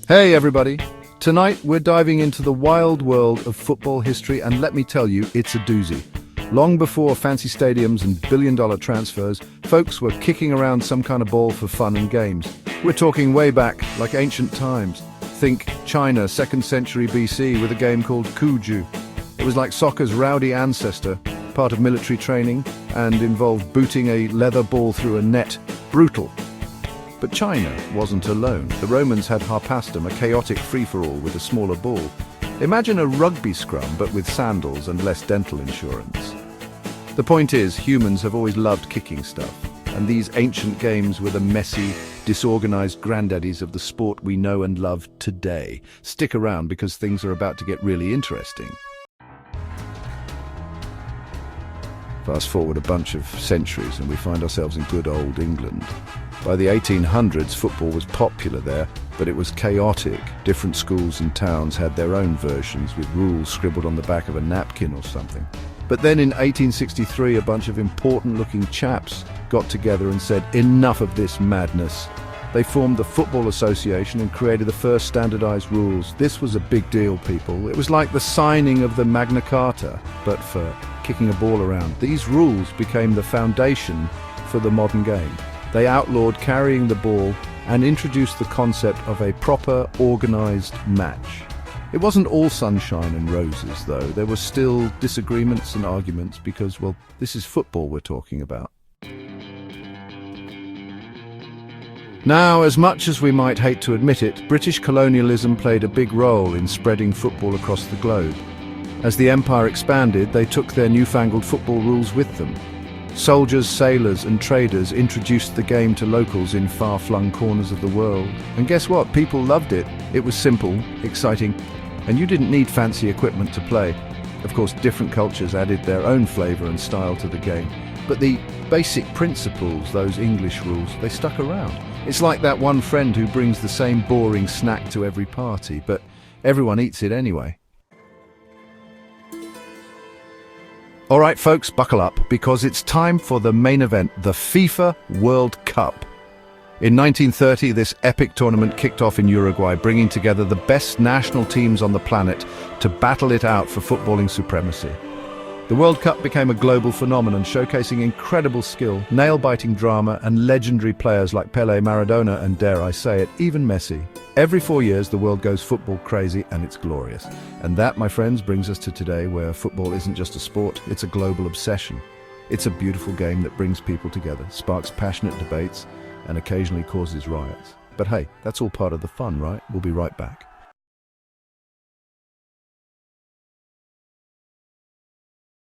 Hey everybody! Tonight we're diving into the wild world of football history, and let me tell you, it's a doozy. Long before fancy stadiums and billion-dollar transfers, folks were kicking around some kind of ball for fun and games. We're talking way back, like ancient times. Think China, 2nd century BC, with a game called Kuju. It was like soccer's rowdy ancestor, part of military training, and involved booting a leather ball through a net. Brutal. But China wasn't alone. The Romans had harpastum, a chaotic free-for-all with a smaller ball. Imagine a rugby scrum, but with sandals and less dental insurance. The point is, humans have always loved kicking stuff, and these ancient games were the messy, disorganized granddaddies of the sport we know and love today. Stick around because things are about to get really interesting. Fast forward a bunch of centuries and we find ourselves in good old England. By the 1800s, football was popular there, but it was chaotic. Different schools and towns had their own versions, with rules scribbled on the back of a napkin or something. But then in 1863, a bunch of important-looking chaps got together and said, enough of this madness. They formed the Football Association and created the first standardized rules. This was a big deal, people. It was like the signing of the Magna Carta, but for kicking a ball around. These rules became the foundation for the modern game. They outlawed carrying the ball and introduced the concept of a proper, organized match. It wasn't all sunshine and roses, though. There were still disagreements and arguments because, well, this is football we're talking about. Now, as much as we might hate to admit it, British colonialism played a big role in spreading football across the globe. As the empire expanded, they took their newfangled football rules with them. Soldiers, sailors and traders introduced the game to locals in far-flung corners of the world. And guess what? People loved it. It was simple, exciting, and you didn't need fancy equipment to play. Of course, different cultures added their own flavor and style to the game. But the basic principles, those English rules, they stuck around. It's like that one friend who brings the same boring snack to every party, but everyone eats it anyway. All right, folks, buckle up, because it's time for the main event, the FIFA World Cup. In 1930, this epic tournament kicked off in Uruguay, bringing together the best national teams on the planet to battle it out for footballing supremacy. The World Cup became a global phenomenon, showcasing incredible skill, nail-biting drama, and legendary players like Pelé, Maradona, and dare I say it, even Messi. Every 4 years, the world goes football crazy, and it's glorious. And that, my friends, brings us to today, where football isn't just a sport, it's a global obsession. It's a beautiful game that brings people together, sparks passionate debates, and occasionally causes riots. But hey, that's all part of the fun, right? We'll be right back.